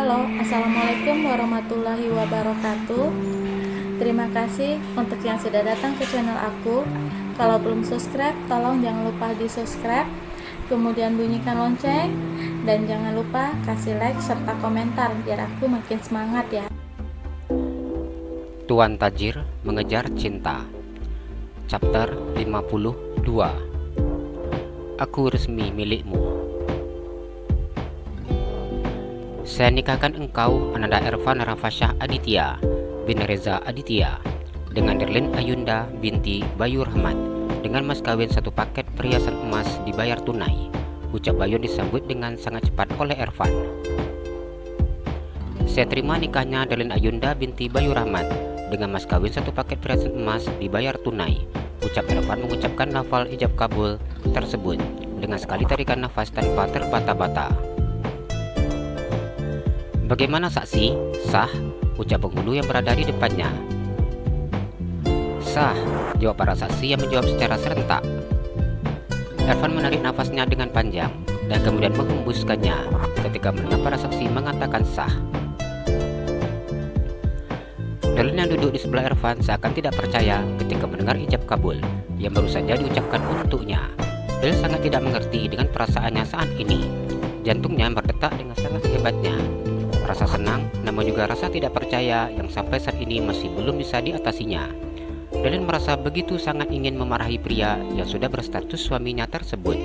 Halo, Assalamualaikum warahmatullahi wabarakatuh. Terima kasih untuk yang sudah datang ke channel aku. Kalau belum subscribe, tolong jangan lupa di subscribe, kemudian bunyikan lonceng, dan jangan lupa kasih like serta komentar biar aku makin semangat ya. Tuan Tajir Mengejar Cinta, Chapter 52. Aku resmi milikmu. Saya nikahkan engkau, Ananda Ervan Rafasyah Aditya bin Reza Aditya, dengan Derlin Ayunda binti Bayu Rahmat, dengan mas kawin satu paket perhiasan emas dibayar tunai. Ucap Bayu disambut dengan sangat cepat oleh Ervan. Saya terima nikahnya Derlin Ayunda binti Bayu Rahmat dengan mas kawin satu paket perhiasan emas dibayar tunai. Ucap Ervan mengucapkan lafal ijab kabul tersebut dengan sekali tarikan nafas tanpa terbata-bata. Bagaimana saksi? Sah, ucap penghulu yang berada di depannya. Sah, jawab para saksi yang menjawab secara serentak. Ervan menarik nafasnya dengan panjang dan kemudian menghembuskannya ketika mendengar para saksi mengatakan sah. Derlin yang duduk di sebelah Ervan seakan tidak percaya ketika mendengar ijab kabul yang baru saja diucapkan untuknya. Derlin sangat tidak mengerti dengan perasaannya saat ini. Jantungnya berdetak dengan sangat hebatnya. Rasa senang, namun juga rasa tidak percaya yang sampai saat ini masih belum bisa diatasinya. Derlin merasa begitu sangat ingin memarahi pria yang sudah berstatus suaminya tersebut.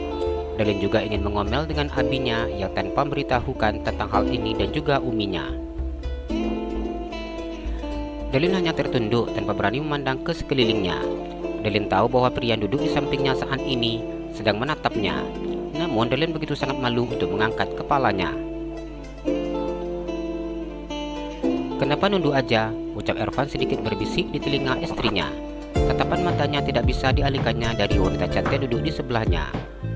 Derlin juga ingin mengomel dengan abinya yang tanpa memberitahukan tentang hal ini dan juga uminya. Derlin hanya tertunduk tanpa berani memandang ke sekelilingnya. Derlin tahu bahwa pria yang duduk di sampingnya saat ini sedang menatapnya. Namun Derlin begitu sangat malu untuk mengangkat kepalanya. Kenapa nunduk aja? Ucap Ervan sedikit berbisik di telinga istrinya. Tatapan matanya tidak bisa dialihkannya dari wanita cantik duduk di sebelahnya.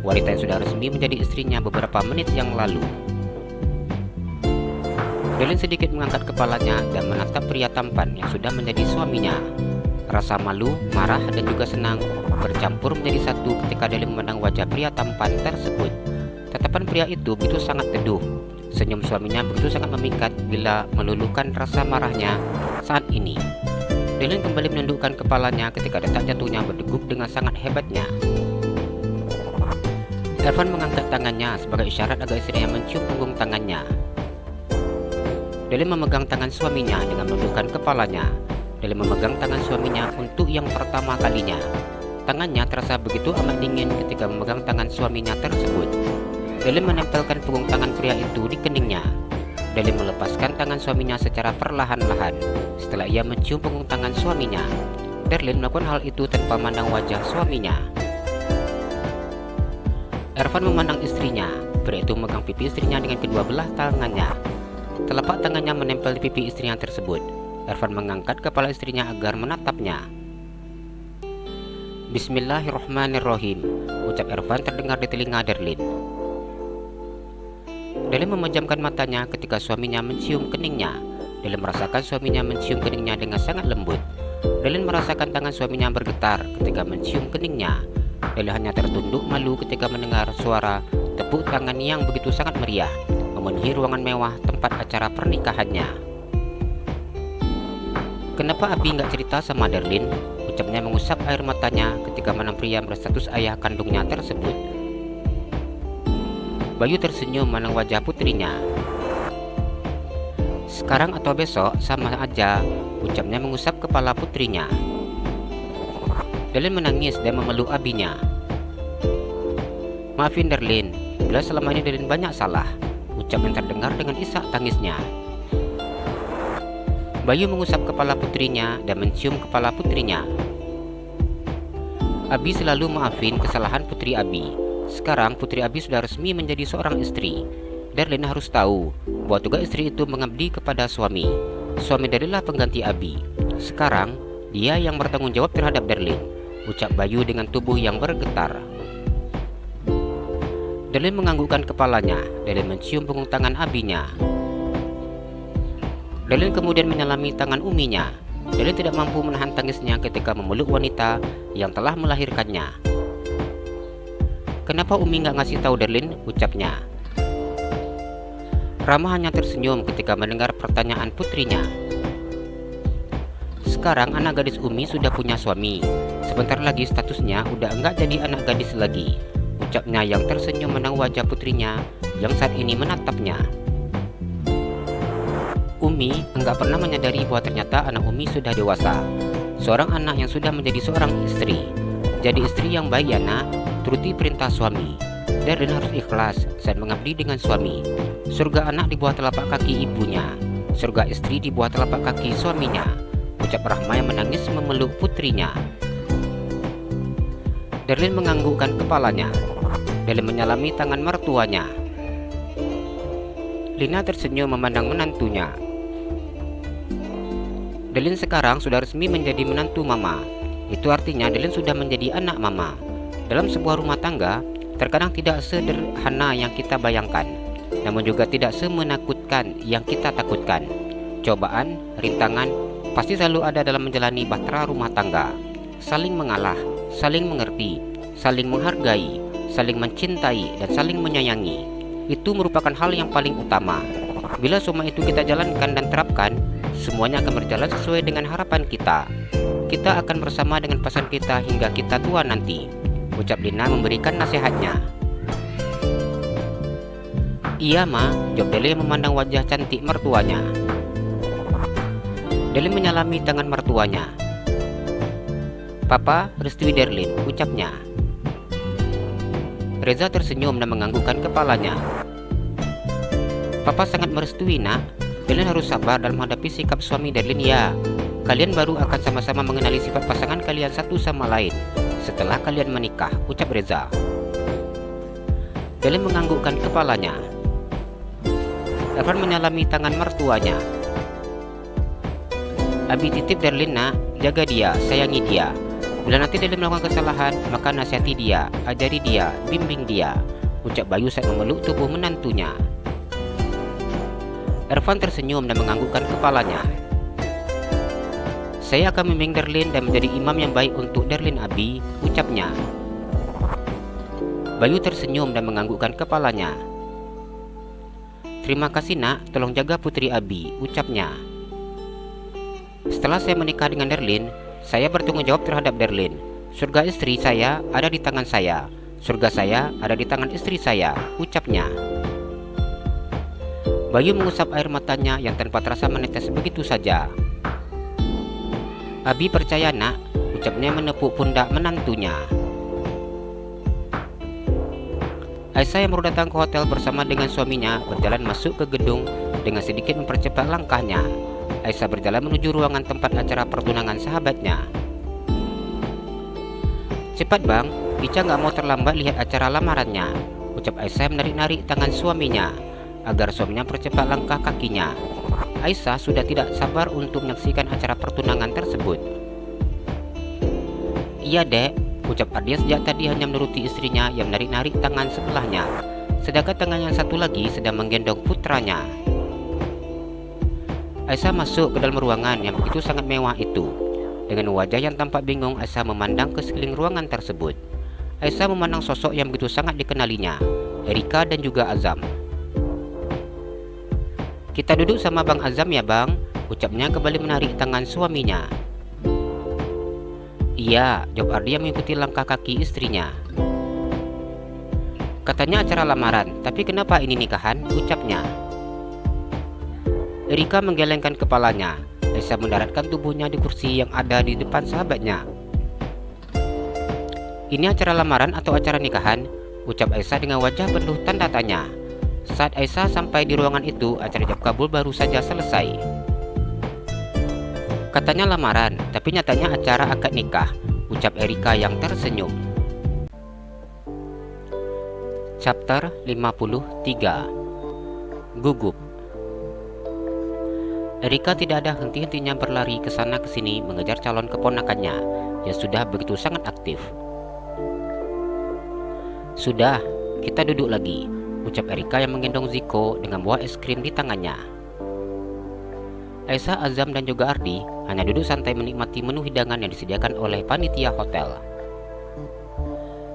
Wanita yang sudah resmi menjadi istrinya beberapa menit yang lalu. Derlin sedikit mengangkat kepalanya dan menatap pria tampan yang sudah menjadi suaminya. Rasa malu, marah, dan juga senang bercampur menjadi satu ketika Derlin memandang wajah pria tampan tersebut. Tatapan pria itu begitu sangat teduh. Senyum suaminya begitu sangat memikat bila meluluhkan rasa marahnya saat ini. Derlin kembali menundukkan kepalanya ketika detak jantungnya berdegup dengan sangat hebatnya. Ervan mengangkat tangannya sebagai isyarat agar istrinya mencium punggung tangannya. Derlin memegang tangan suaminya dengan menundukkan kepalanya. Derlin memegang tangan suaminya untuk yang pertama kalinya. Tangannya terasa begitu amat dingin ketika memegang tangan suaminya tersebut. Derlin menempelkan punggung tangan pria itu di keningnya. Derlin melepaskan tangan suaminya secara perlahan-lahan. Setelah ia mencium punggung tangan suaminya, Derlin melakukan hal itu tanpa memandang wajah suaminya. Ervan memandang istrinya. Pria itu memegang pipi istrinya dengan kedua belah tangannya. Telapak tangannya menempel di pipi istrinya tersebut. Ervan mengangkat kepala istrinya agar menatapnya. Bismillahirrahmanirrahim, ucap Ervan terdengar di telinga Derlin. Derlin memejamkan matanya ketika suaminya mencium keningnya. Derlin merasakan suaminya mencium keningnya dengan sangat lembut. Derlin merasakan tangan suaminya bergetar ketika mencium keningnya. Derlin hanya tertunduk malu ketika mendengar suara tepuk tangan yang begitu sangat meriah memenuhi ruangan mewah tempat acara pernikahannya. Kenapa Abi nggak cerita sama Derlin? Ucapnya mengusap air matanya ketika menang pria berstatus ayah kandungnya tersebut. Bayu tersenyum memandang wajah putrinya. Sekarang atau besok sama aja, ucapnya mengusap kepala putrinya. Derlin menangis dan memeluk abinya. Maafin Derlin, bila selama ini Derlin banyak salah, ucap yang terdengar dengan isak tangisnya. Bayu mengusap kepala putrinya dan mencium kepala putrinya. Abi selalu maafin kesalahan putri Abi. Sekarang putri Abi sudah resmi menjadi seorang istri. Derlin harus tahu bahwa tugas istri itu mengabdi kepada suami. Suami Derlinlah pengganti Abi. Sekarang dia yang bertanggung jawab terhadap Derlin, ucap Bayu dengan tubuh yang bergetar. Derlin menganggukkan kepalanya. Derlin mencium punggung tangan abinya. Derlin kemudian menyelami tangan uminya. Derlin tidak mampu menahan tangisnya ketika memeluk wanita yang telah melahirkannya. Kenapa Umi nggak ngasih tahu Derlin? Ucapnya. Rama hanya tersenyum ketika mendengar pertanyaan putrinya. Sekarang anak gadis Umi sudah punya suami. Sebentar lagi statusnya udah enggak jadi anak gadis lagi, ucapnya yang tersenyum menang wajah putrinya yang saat ini menatapnya. Umi enggak pernah menyadari bahwa ternyata anak Umi sudah dewasa. Seorang anak yang sudah menjadi seorang istri. Jadi istri yang baik ya nak, turuti perintah suami. Darlin harus ikhlas saat mengabdi dengan suami. Surga anak di bawah telapak kaki ibunya, surga istri di bawah telapak kaki suaminya, ucap Rahma yang menangis memeluk putrinya. Darlin menganggukkan kepalanya. Darlin menyalami tangan mertuanya. Lina tersenyum memandang menantunya. Darlin sekarang sudah resmi menjadi menantu mama. Itu artinya Darlin sudah menjadi anak mama. Dalam sebuah rumah tangga, terkadang tidak sederhana yang kita bayangkan, namun juga tidak semenakutkan yang kita takutkan. Cobaan, rintangan pasti selalu ada dalam menjalani bahtera rumah tangga. Saling mengalah, saling mengerti, saling menghargai, saling mencintai, dan saling menyayangi. Itu merupakan hal yang paling utama. Bila semua itu kita jalankan dan terapkan, semuanya akan berjalan sesuai dengan harapan kita. Kita akan bersama dengan pasangan kita hingga kita tua nanti, ucap Lina memberikan nasihatnya. Iya ma, jawab Darlin memandang wajah cantik mertuanya. Darlin menyalami tangan mertuanya. Papa, restui Darlin, ucapnya. Reza tersenyum dan menganggukkan kepalanya. Papa sangat merestui nak. Darlin harus sabar dalam menghadapi sikap suami Darlin ya. Kalian baru akan sama-sama mengenali sifat pasangan kalian satu sama lain setelah kalian menikah, ucap Reza. Darlin menganggukkan kepalanya. Irfan menyalami tangan mertuanya. Abi titip Darlin nak, jaga dia, sayangi dia. Bila nanti Darlin melakukan kesalahan, maka nasihati dia, ajari dia, bimbing dia, ucap Bayu saat memeluk tubuh menantunya. Irfan tersenyum dan menganggukkan kepalanya. Saya akan membimbing Darlin dan menjadi imam yang baik untuk Darlin Abi, ucapnya. Bayu tersenyum dan menganggukkan kepalanya. Terima kasih nak, tolong jaga putri Abi, ucapnya. Setelah saya menikah dengan Darlin, saya bertanggung jawab terhadap Darlin. Surga istri saya ada di tangan saya, surga saya ada di tangan istri saya, ucapnya. Bayu mengusap air matanya yang tanpa terasa menetes begitu saja. Abi percaya nak, ucapnya menepuk pundak menantunya. Aisyah yang baru datang ke hotel bersama dengan suaminya berjalan masuk ke gedung dengan sedikit mempercepat langkahnya. Aisyah berjalan menuju ruangan tempat acara pertunangan sahabatnya. Cepat bang, Ica gak mau terlambat lihat acara lamarannya, ucap Aisyah menarik-narik tangan suaminya agar suaminya percepat langkah kakinya. Aisyah sudah tidak sabar untuk menyaksikan acara pertunangan tersebut. Iya dek, ucap Ardia sejak tadi hanya menuruti istrinya yang menarik-narik tangan sebelahnya, sedangkan tangan yang satu lagi sedang menggendong putranya. Aisyah masuk ke dalam ruangan yang begitu sangat mewah itu. Dengan wajah yang tampak bingung, Aisyah memandang ke sekeliling ruangan tersebut. Aisyah memandang sosok yang begitu sangat dikenalinya, Erika dan juga Azam. Kita duduk sama Bang Azam ya bang, ucapnya kembali menarik tangan suaminya. Iya, jawab Ardia mengikuti langkah kaki istrinya. Katanya acara lamaran, tapi kenapa ini nikahan, ucapnya. Erika menggelengkan kepalanya. Aisyah mendaratkan tubuhnya di kursi yang ada di depan sahabatnya. Ini acara lamaran atau acara nikahan, ucap Aisyah dengan wajah penuh tanda tanya. Saat Aisyah sampai di ruangan itu, acara ijab kabul baru saja selesai. Katanya lamaran, tapi nyatanya acara akad nikah, ucap Erika yang tersenyum. Chapter 53. Gugup. Erika tidak ada henti-hentinya berlari ke sana ke sini mengejar calon keponakannya yang sudah begitu sangat aktif. Sudah, kita duduk lagi, ucap Erika yang menggendong Ziko dengan buah es krim di tangannya. Aisyah, Azam dan juga Ardi hanya duduk santai menikmati menu hidangan yang disediakan oleh panitia hotel.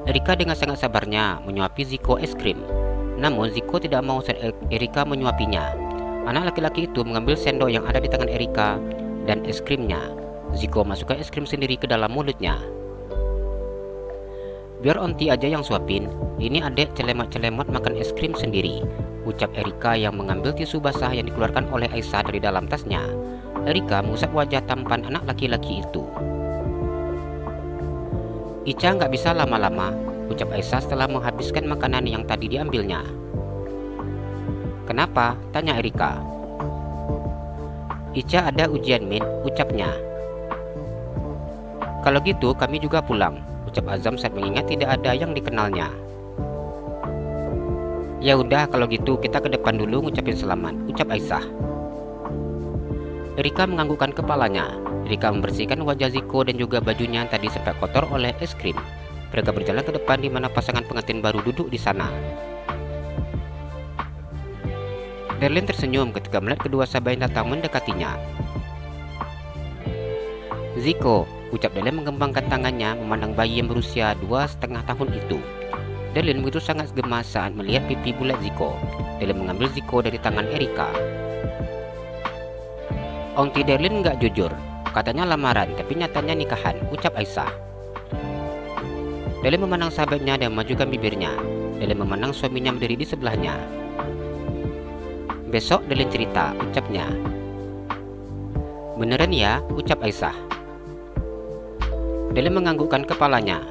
Erika dengan sangat sabarnya menyuapi Ziko es krim. Namun Ziko tidak mau saat Erika menyuapinya. Anak laki-laki itu mengambil sendok yang ada di tangan Erika dan es krimnya. Ziko masukkan es krim sendiri ke dalam mulutnya. Biar onti aja yang suapin, ini adek celemot-celemot makan es krim sendiri, ucap Erika yang mengambil tisu basah yang dikeluarkan oleh Aisyah dari dalam tasnya. Erika mengusap wajah tampan anak laki-laki itu. Ica nggak bisa lama-lama, ucap Aisyah setelah menghabiskan makanan yang tadi diambilnya. Kenapa? Tanya Erika. Ica ada ujian Min, ucapnya. Kalau gitu kami juga pulang, ucap Azam saat mengingat tidak ada yang dikenalnya. Ya udah kalau gitu kita ke depan dulu ngucapin selamat, ucap Aisyah. Erika menganggukkan kepalanya. Erika membersihkan wajah Ziko dan juga bajunya yang tadi sempat kotor oleh es krim. Mereka berjalan ke depan di mana pasangan pengantin baru duduk di sana. Darlene tersenyum ketika melihat kedua sahabat yang datang mendekatinya. Ziko, ucap Darlene mengembangkan tangannya memandang bayi yang berusia 2,5 tahun itu. Darlene begitu sangat gemas saat melihat pipi bulat Ziko. Darlene mengambil Ziko dari tangan Erika. Onti Darlene nggak jujur, katanya lamaran tapi nyatanya nikahan, ucap Aisyah. Darlene memandang sahabatnya dan memajukan bibirnya. Darlene memandang suaminya berdiri di sebelahnya. Besok Darlene cerita, ucapnya. Beneran ya, ucap Aisyah. Darlene menganggukkan kepalanya.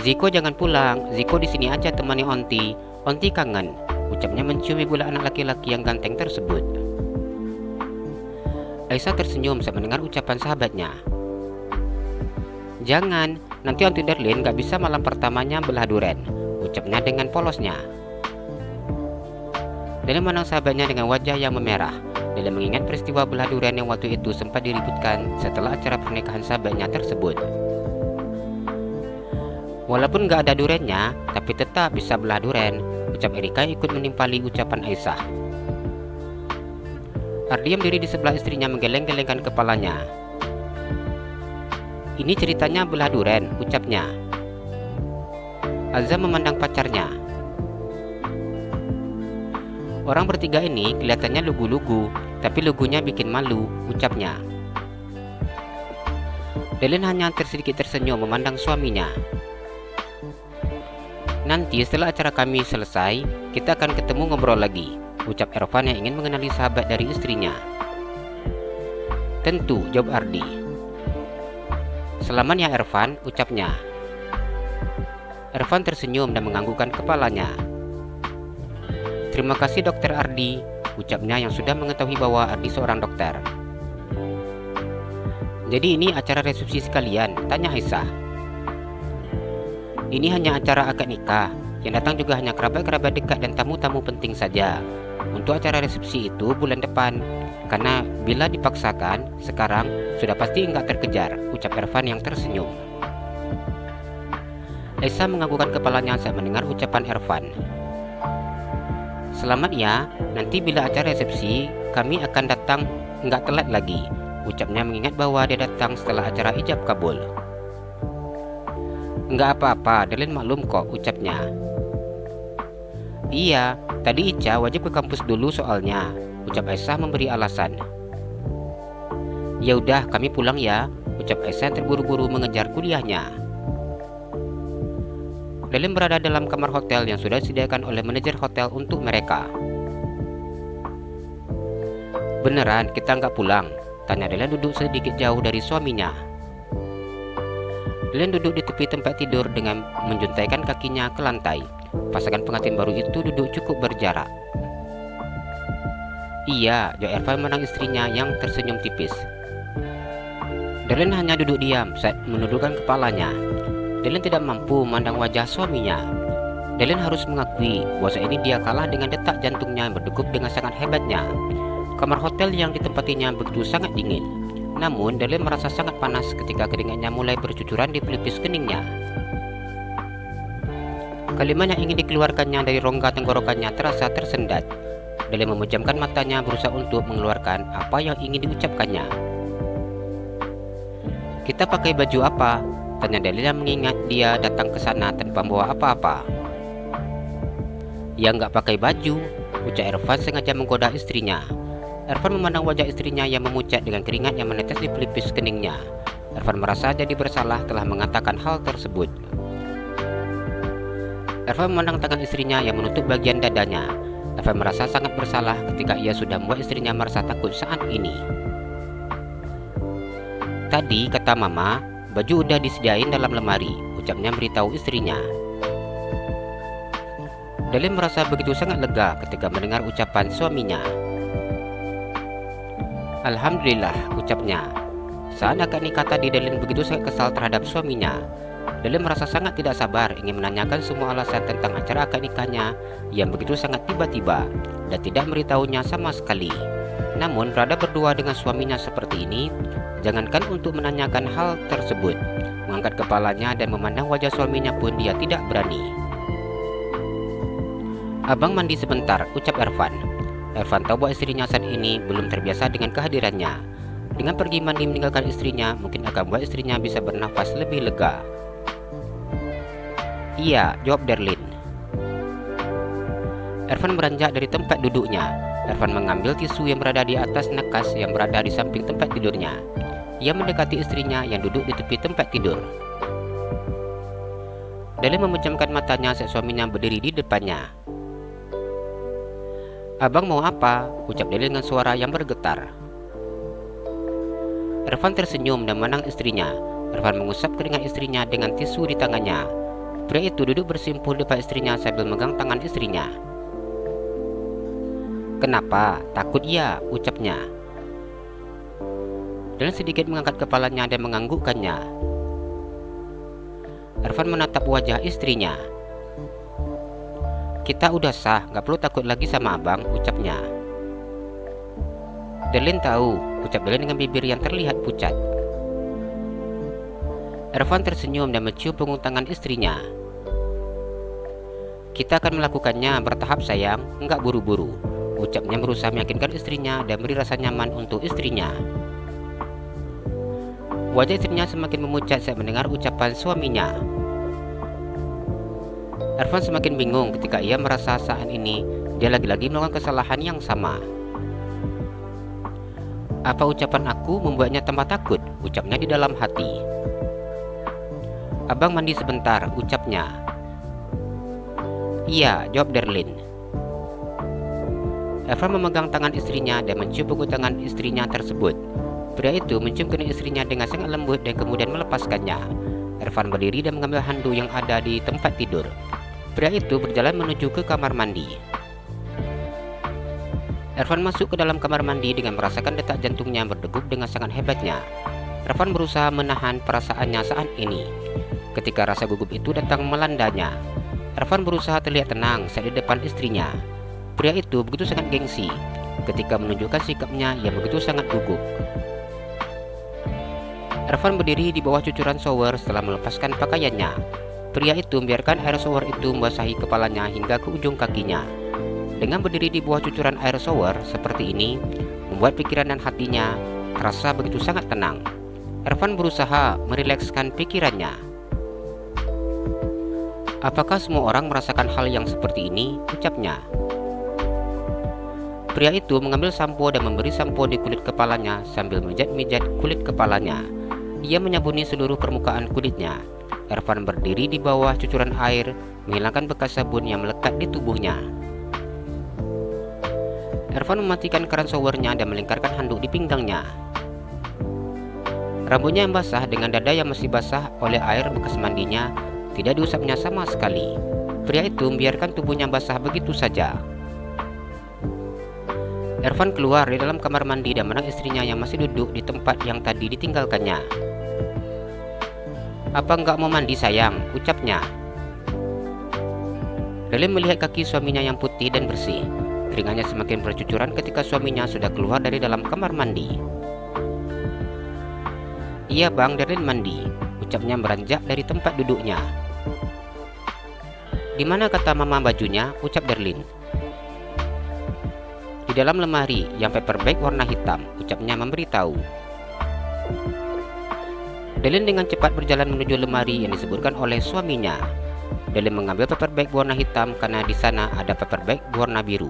Ziko jangan pulang, Ziko di sini aja temani Onti. Onti kangen, ucapnya menciumi bola anak laki-laki yang ganteng tersebut. Aisyah tersenyum saat mendengar ucapan sahabatnya. Jangan, nanti Onti Darlene gak bisa malam pertamanya belah duren, ucapnya dengan polosnya. Darlene memandang sahabatnya dengan wajah yang memerah. Darlene mengingat peristiwa belah durian yang waktu itu sempat diributkan setelah acara pernikahan sahabatnya tersebut. Walaupun gak ada duriannya, tapi tetap bisa belah durian, ucap Erika ikut menimpali ucapan Aisyah. Ardi yang berdiri di sebelah istrinya menggeleng-gelengkan kepalanya. Ini ceritanya belah durian, ucapnya. Azam memandang pacarnya. Orang bertiga ini kelihatannya lugu-lugu, tapi lugunya bikin malu, ucapnya. Darlene hanya sedikit tersenyum memandang suaminya. Nanti setelah acara kami selesai, kita akan ketemu ngobrol lagi, ucap Ervan yang ingin mengenali sahabat dari istrinya. Tentu, jawab Ardi. Selamat ya Ervan, ucapnya. Ervan tersenyum dan menganggukkan kepalanya. Terima kasih Dokter Ardi, ucapnya yang sudah mengetahui bahwa Ardi seorang dokter. Jadi ini acara resepsi sekalian, tanya Aisyah. Ini hanya acara akad nikah, yang datang juga hanya kerabat-kerabat dekat dan tamu-tamu penting saja. Untuk acara resepsi itu bulan depan, karena bila dipaksakan, sekarang sudah pasti enggak terkejar, ucap Ervan yang tersenyum. Aisyah menganggukkan kepalanya saat mendengar ucapan Ervan. Selamat ya, nanti bila acara resepsi, kami akan datang enggak telat lagi, ucapnya mengingat bahwa dia datang setelah acara ijab kabul. Enggak apa-apa, Darlene maklum kok, ucapnya. Iya, tadi Ica wajib ke kampus dulu soalnya, ucap Aisyah memberi alasan. Ya udah, kami pulang ya, ucap Aisyah terburu-buru mengejar kuliahnya. Darlene berada dalam kamar hotel yang sudah disediakan oleh manajer hotel untuk mereka. Beneran kita nggak pulang? Tanya Darlene duduk sedikit jauh dari suaminya. Darlene duduk di tepi tempat tidur dengan menjuntaikan kakinya ke lantai. Pasangan pengantin baru itu duduk cukup berjarak. Iya, jawab Ervan memandang istrinya yang tersenyum tipis. Darlene hanya duduk diam saat menundukkan kepalanya. Darlene tidak mampu memandang wajah suaminya. Darlene harus mengakui bahwa saat ini dia kalah dengan detak jantungnya yang berdegup dengan sangat hebatnya. Kamar hotel yang ditempatinya begitu sangat dingin. Namun Darlene merasa sangat panas ketika keringatnya mulai bercucuran di pelipis keningnya. Kalimat yang ingin dikeluarkannya dari rongga tenggorokannya terasa tersendat. Darlene memejamkan matanya berusaha untuk mengeluarkan apa yang ingin diucapkannya. Kita pakai baju apa? Tanya Darlene mengingat dia datang ke sana tanpa membawa apa-apa. "Ya nggak pakai baju," ucap Ervan sengaja menggoda istrinya. Ervan memandang wajah istrinya yang memucat dengan keringat yang menetes di pelipis keningnya. Ervan merasa jadi bersalah telah mengatakan hal tersebut. Ervan memandang tangan istrinya yang menutup bagian dadanya. Ervan merasa sangat bersalah ketika ia sudah membuat istrinya merasa takut saat ini. "Tadi," kata Mama, "baju udah disediain dalam lemari," ucapnya beritahu istrinya. Delin merasa begitu sangat lega ketika mendengar ucapan suaminya. "Alhamdulillah," ucapnya. Saat akad nikah tadi, Delin begitu sangat kesal terhadap suaminya. Delin merasa sangat tidak sabar ingin menanyakan semua alasan tentang acara akad nikahnya yang begitu sangat tiba-tiba dan tidak memberitahunya sama sekali. Namun berada berdua dengan suaminya seperti ini, jangankan untuk menanyakan hal tersebut, mengangkat kepalanya dan memandang wajah suaminya pun dia tidak berani. "Abang mandi sebentar," ucap Ervan. Ervan tahu bahwa istrinya saat ini belum terbiasa dengan kehadirannya. Dengan pergi mandi meninggalkan istrinya, mungkin akan membuat istrinya bisa bernafas lebih lega. "Iya," jawab Darlin. Ervan beranjak dari tempat duduknya. Ervan mengambil tisu yang berada di atas nakas yang berada di samping tempat tidurnya. Ia mendekati istrinya yang duduk di tepi tempat tidur. Darlin memejamkan matanya saat suaminya berdiri di depannya. "Abang mau apa?" ucap Darlin dengan suara yang bergetar. Ervan tersenyum dan memandang istrinya. Ervan mengusap keringat istrinya dengan tisu di tangannya. Pria itu duduk bersimpuh di depan istrinya sambil memegang tangan istrinya. "Kenapa? Takut ya?" ucapnya. Dan sedikit mengangkat kepalanya dan menganggukkannya. Ervan menatap wajah istrinya. "Kita udah sah, gak perlu takut lagi sama abang," ucapnya. "Darlin tahu," ucap Darlin dengan bibir yang terlihat pucat. Ervan tersenyum dan mencium punggung tangan istrinya. "Kita akan melakukannya bertahap sayang, enggak buru-buru," ucapnya berusaha meyakinkan istrinya dan beri rasa nyaman untuk istrinya. Wajah istrinya semakin memucat saat mendengar ucapan suaminya. Ervan semakin bingung ketika ia merasa saat ini dia lagi-lagi melakukan kesalahan yang sama. "Apa ucapan aku membuatnya tambah takut?" ucapnya di dalam hati. "Abang mandi sebentar," ucapnya. "Iya," jawab Darlin. Ervan memegang tangan istrinya dan mencium punggung tangan istrinya tersebut. Pria itu mencium kening istrinya dengan sangat lembut dan kemudian melepaskannya. Ervan berdiri dan mengambil handuk yang ada di tempat tidur. Pria itu berjalan menuju ke kamar mandi. Ervan masuk ke dalam kamar mandi dengan merasakan detak jantungnya berdegup dengan sangat hebatnya. Ervan berusaha menahan perasaannya saat ini. Ketika rasa gugup itu datang melandanya, Ervan berusaha terlihat tenang saat di depan istrinya. Pria itu begitu sangat gengsi ketika menunjukkan sikapnya yang begitu sangat gugup. Ervan berdiri di bawah cucuran shower setelah melepaskan pakaiannya. Pria itu membiarkan air shower itu membasahi kepalanya hingga ke ujung kakinya. Dengan berdiri di bawah cucuran air shower seperti ini, membuat pikiran dan hatinya terasa begitu sangat tenang. Ervan berusaha merilekskan pikirannya. "Apakah semua orang merasakan hal yang seperti ini?" ucapnya. Pria itu mengambil sampo dan memberi sampo di kulit kepalanya sambil memijat-mijat kulit kepalanya. Ia menyabuni seluruh permukaan kulitnya. Ervan berdiri di bawah cucuran air, menghilangkan bekas sabun yang melekat di tubuhnya. Ervan mematikan keran showernya dan melingkarkan handuk di pinggangnya. Rambutnya yang basah dengan dada yang masih basah oleh air bekas mandinya tidak diusapnya sama sekali. Pria itu membiarkan tubuhnya basah begitu saja. Ervan keluar di dalam kamar mandi dan menang istrinya yang masih duduk di tempat yang tadi ditinggalkannya. "Apa enggak mau mandi sayang?" ucapnya. Darlin melihat kaki suaminya yang putih dan bersih. Keringatnya semakin bercucuran ketika suaminya sudah keluar dari dalam kamar mandi. "Iya bang, Darlin mandi," ucapnya beranjak dari tempat duduknya. "Di mana kata mama bajunya?" ucap Darlin. "Di dalam lemari yang paperback warna hitam," ucapnya memberitahu. Darlin dengan cepat berjalan menuju lemari yang disebutkan oleh suaminya. Dalin mengambil paper bag warna hitam karena di sana ada paper bag warna biru.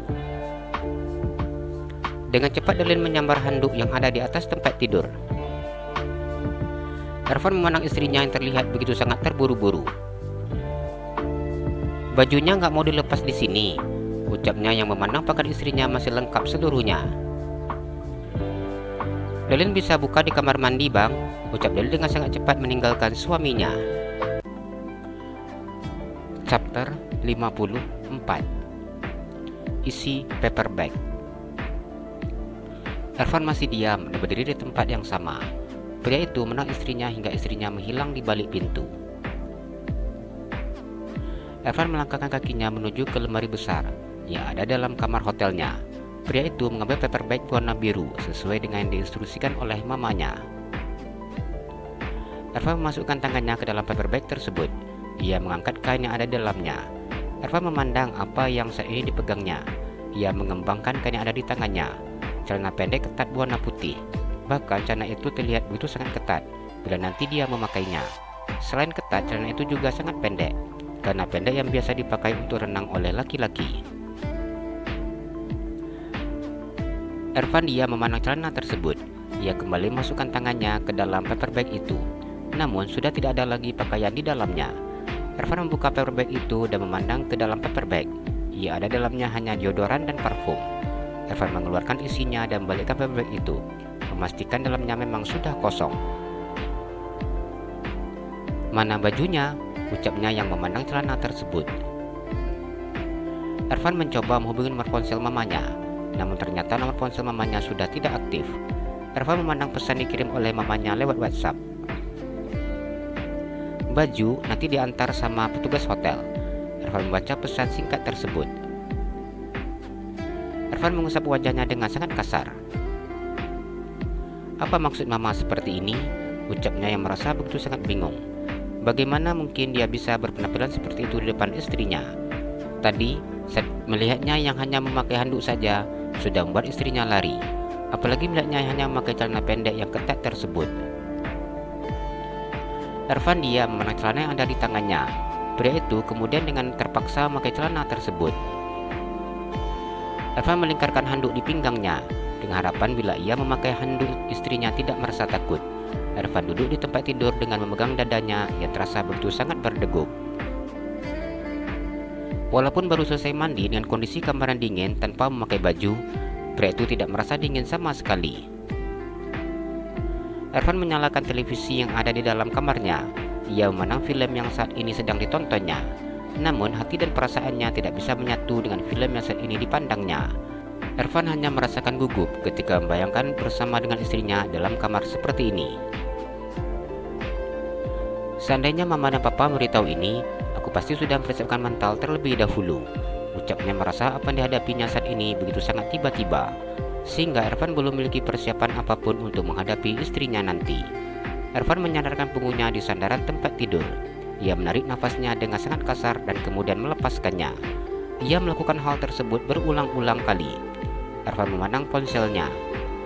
Dengan cepat Dalin menyambar handuk yang ada di atas tempat tidur. Ervan memandang istrinya yang terlihat begitu sangat terburu-buru. "Bajunya nggak mau dilepas di sini," ucapnya yang memandang pakaian istrinya masih lengkap seluruhnya. "Dalin bisa buka di kamar mandi, Bang," ucap Dalin dengan sangat cepat meninggalkan suaminya. Chapter 54. Isi paper bag. Ervan masih diam dan berdiri di tempat yang sama. Pria itu menatap istrinya hingga istrinya menghilang di balik pintu. Ervan melangkahkan kakinya menuju ke lemari besar yang ada dalam kamar hotelnya. Pria itu mengambil paper bag warna biru sesuai dengan yang diinstruksikan oleh mamanya. Ervan memasukkan tangannya ke dalam paper bag tersebut. Ia mengangkat kain yang ada di dalamnya. Ervan memandang apa yang saat ini dipegangnya. Ia mengembangkan kain yang ada di tangannya. Celana pendek ketat berwarna putih. Bahkan celana itu terlihat begitu sangat ketat bila nanti dia memakainya. Selain ketat, celana itu juga sangat pendek, karena pendek yang biasa dipakai untuk renang oleh laki-laki. Ervan dia memandang celana tersebut. Ia kembali masukkan tangannya ke dalam paper bag itu. Namun sudah tidak ada lagi pakaian di dalamnya. Ervan membuka paper bag itu dan memandang ke dalam paper bag. Ia ada dalamnya hanya deodoran dan parfum. Ervan mengeluarkan isinya dan membalikkan paper bag itu, memastikan dalamnya memang sudah kosong. "Mana bajunya?" ucapnya yang memandang celana tersebut. Ervan mencoba menghubungi nomor ponsel mamanya, namun ternyata nomor ponsel mamanya sudah tidak aktif. Ervan memandang pesan dikirim oleh mamanya lewat WhatsApp. "Baju nanti diantar sama petugas hotel." Ervan membaca pesan singkat tersebut. Ervan mengusap wajahnya dengan sangat kasar. "Apa maksud mama seperti ini?" ucapnya yang merasa begitu sangat bingung. Bagaimana mungkin dia bisa berpenampilan seperti itu di depan istrinya? Tadi, saat melihatnya yang hanya memakai handuk saja, sudah membuat istrinya lari. Apalagi melihatnya yang hanya memakai celana pendek yang ketat tersebut. Ervan dia memandang celana yang ada di tangannya. Pria itu kemudian dengan terpaksa memakai celana tersebut. Ervan melingkarkan handuk di pinggangnya, dengan harapan bila ia memakai handuk istrinya tidak merasa takut. Ervan duduk di tempat tidur dengan memegang dadanya yang terasa begitu sangat berdegup. Walaupun baru selesai mandi dengan kondisi kamar yang dingin tanpa memakai baju, pria itu tidak merasa dingin sama sekali. Ervan menyalakan televisi yang ada di dalam kamarnya. Ia memandang film yang saat ini sedang ditontonnya. Namun hati dan perasaannya tidak bisa menyatu dengan film yang saat ini dipandangnya. Ervan hanya merasakan gugup ketika membayangkan bersama dengan istrinya dalam kamar seperti ini. "Seandainya mama dan papa memberitahu ini, aku pasti sudah mempersiapkan mental terlebih dahulu," ucapnya merasa apa yang dihadapinya saat ini begitu sangat tiba-tiba, sehingga Ervan belum memiliki persiapan apapun untuk menghadapi istrinya nanti. Ervan menyandarkan punggungnya di sandaran tempat tidur. Ia menarik nafasnya dengan sangat kasar dan kemudian melepaskannya. Ia melakukan hal tersebut berulang-ulang kali. Ervan memandang ponselnya.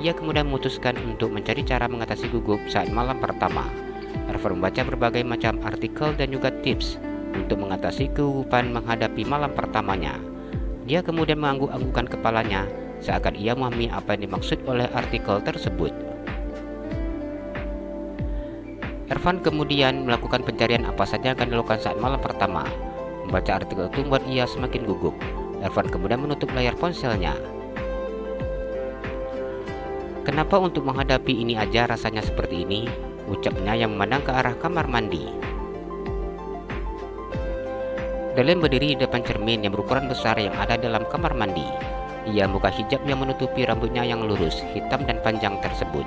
Ia kemudian memutuskan untuk mencari cara mengatasi gugup saat malam pertama. Ervan membaca berbagai macam artikel dan juga tips untuk mengatasi kegugupan menghadapi malam pertamanya. Dia kemudian mengangguk-anggukkan kepalanya seakan ia memahami apa yang dimaksud oleh artikel tersebut. Ervan kemudian melakukan pencarian apa saja yang akan dilakukan saat malam pertama. Membaca artikel itu membuat ia semakin gugup. Ervan kemudian menutup layar ponselnya. "Kenapa untuk menghadapi ini aja rasanya seperti ini?" ucapnya yang memandang ke arah kamar mandi. Dalin berdiri di depan cermin yang berukuran besar yang ada dalam kamar mandi. Ia membuka hijab yang menutupi rambutnya yang lurus, hitam dan panjang tersebut.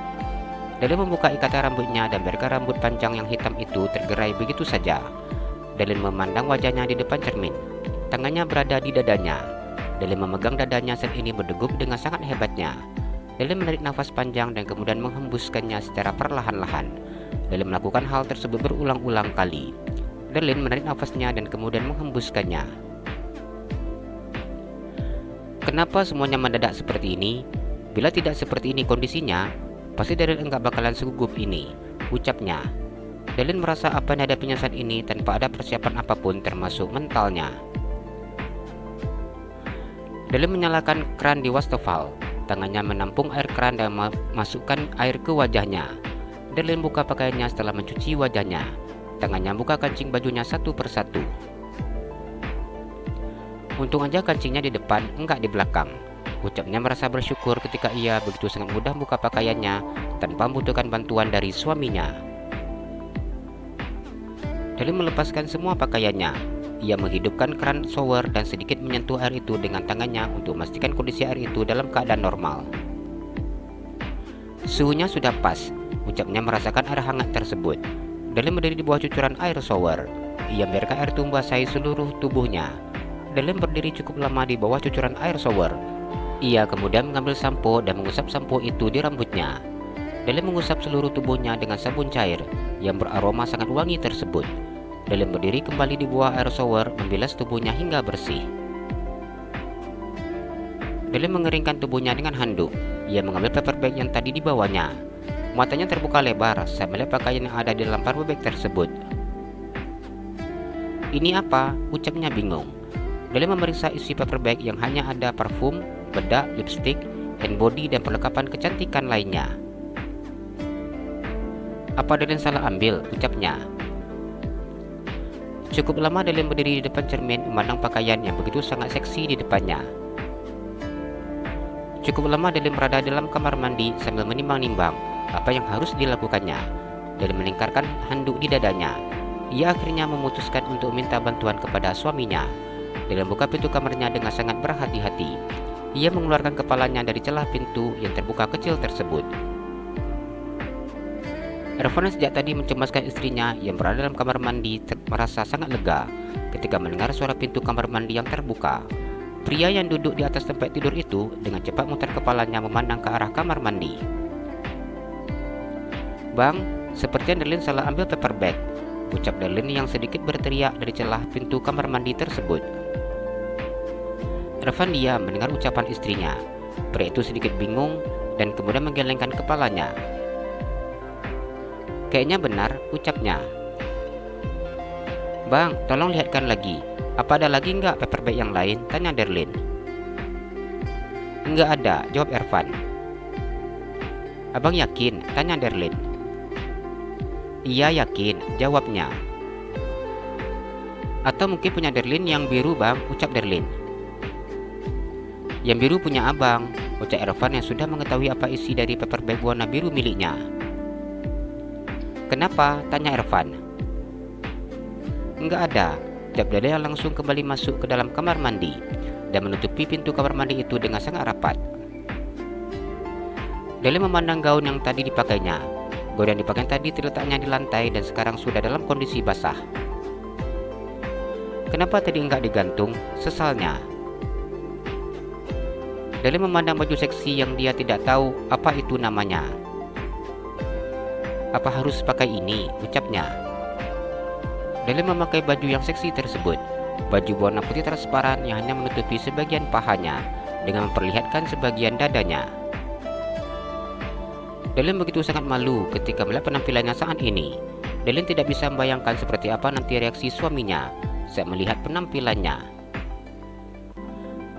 Dalin membuka ikatan rambutnya dan biarkan rambut panjang yang hitam itu tergerai begitu saja. Dalin memandang wajahnya di depan cermin. Tangannya berada di dadanya. Dalin memegang dadanya saat ini berdegup dengan sangat hebatnya. Dalin menarik nafas panjang dan kemudian menghembuskannya secara perlahan-lahan. Dalin melakukan hal tersebut berulang-ulang kali. Dalin menarik nafasnya dan kemudian menghembuskannya. "Kenapa semuanya mendadak seperti ini? Bila tidak seperti ini kondisinya, pasti Dalin enggak bakalan segugup ini," ucapnya. Darlene merasa apa yang dihadapinya saat ini tanpa ada persiapan apapun termasuk mentalnya. Darlene menyalakan keran di wastafel. Tangannya menampung air keran dan memasukkan air ke wajahnya. Darlene buka pakaiannya setelah mencuci wajahnya. Tangannya buka kancing bajunya satu persatu. Untung aja kancingnya di depan, enggak di belakang. Ucapnya merasa bersyukur ketika ia begitu sangat mudah buka pakaiannya tanpa membutuhkan bantuan dari suaminya. Darlene melepaskan semua pakaiannya. Ia menghidupkan keran shower dan sedikit menyentuh air itu dengan tangannya untuk memastikan kondisi air itu dalam keadaan normal. Suhunya sudah pas, ucapnya merasakan air hangat tersebut. Darlene berdiri di bawah cucuran air shower. Ia membiarkan air itu membasahi seluruh tubuhnya. Darlene berdiri cukup lama di bawah cucuran air shower. Ia kemudian mengambil sampo dan mengusap sampo itu di rambutnya. Darlene mengusap seluruh tubuhnya dengan sabun cair yang beraroma sangat wangi tersebut. Darlene berdiri kembali di bawah air shower membilas tubuhnya hingga bersih. Darlene mengeringkan tubuhnya dengan handuk. Ia mengambil paper bag yang tadi dibawanya. Matanya terbuka lebar saat melihat pakaian yang ada di dalam paper bag tersebut. Ini apa? Ucapnya bingung. Darlene memeriksa isi paper bag yang hanya ada parfum, bedak, lipstik, hand body, dan perlengkapan kecantikan lainnya. Apa Darlene salah ambil? Ucapnya. Cukup lama Darlene berdiri di depan cermin memandang pakaian yang begitu sangat seksi di depannya. Cukup lama Darlene berada dalam kamar mandi sambil menimbang-nimbang apa yang harus dilakukannya. Darlene melingkarkan handuk di dadanya. Ia akhirnya memutuskan untuk minta bantuan kepada suaminya. Darlene buka pintu kamarnya dengan sangat berhati-hati. Ia mengeluarkan kepalanya dari celah pintu yang terbuka kecil tersebut. Irfan sejak tadi mencemaskan istrinya yang berada dalam kamar mandi merasa sangat lega ketika mendengar suara pintu kamar mandi yang terbuka. Pria yang duduk di atas tempat tidur itu dengan cepat memutar kepalanya memandang ke arah kamar mandi. "Bang, sepertinya Darlene salah ambil paper bag," ucap Darlene yang sedikit berteriak dari celah pintu kamar mandi tersebut. Irfan diam mendengar ucapan istrinya. Pria itu sedikit bingung dan kemudian menggelengkan kepalanya. "Kayaknya benar," ucapnya. "Bang, tolong lihatkan lagi. Apa ada lagi nggak paper bag yang lain?" tanya Darlene. "Nggak ada," jawab Irfan. "Abang yakin?" tanya Darlene. "Iya yakin," jawabnya. "Atau mungkin punya Darlene yang biru, Bang," ucap Darlene. "Yang biru punya abang," ucap Irfan yang sudah mengetahui apa isi dari paper bag warna biru miliknya. "Kenapa?" tanya Irfan. "Enggak ada," jawab Darlene yang langsung kembali masuk ke dalam kamar mandi dan menutupi pintu kamar mandi itu dengan sangat rapat. Darlene memandang gaun yang tadi dipakainya. Gaun yang dipakai tadi terletaknya di lantai dan sekarang sudah dalam kondisi basah. "Kenapa tadi enggak digantung?" sesalnya. Darlene memandang baju seksi yang dia tidak tahu apa itu namanya. "Apa harus pakai ini?" ucapnya. Darlene memakai baju yang seksi tersebut. Baju berwarna putih transparan yang hanya menutupi sebagian pahanya dengan memperlihatkan sebagian dadanya. Darlene begitu sangat malu ketika melihat penampilannya saat ini. Darlene tidak bisa membayangkan seperti apa nanti reaksi suaminya saat melihat penampilannya.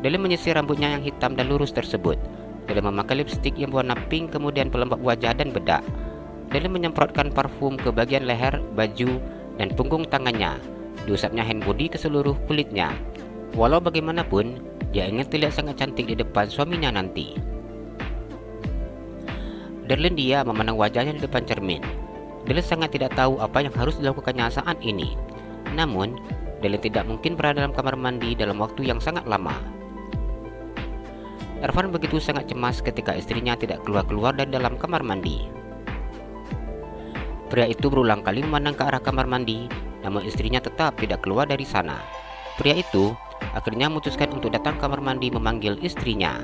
Darlene menyisir rambutnya yang hitam dan lurus tersebut. Darlene memakai lipstik yang berwarna pink, kemudian pelembab wajah dan bedak. Darlene menyemprotkan parfum ke bagian leher, baju, dan punggung tangannya. Diusapnya hand body ke seluruh kulitnya. Walau bagaimanapun, dia ingin terlihat sangat cantik di depan suaminya nanti. Darlene diam memandang wajahnya di depan cermin. Darlene sangat tidak tahu apa yang harus dilakukannya saat ini. Namun, Darlene tidak mungkin berada dalam kamar mandi dalam waktu yang sangat lama. Irfan begitu sangat cemas ketika istrinya tidak keluar-keluar dari dalam kamar mandi. Pria itu berulang kali memandang ke arah kamar mandi, namun istrinya tetap tidak keluar dari sana. Pria itu akhirnya memutuskan untuk datang ke kamar mandi memanggil istrinya.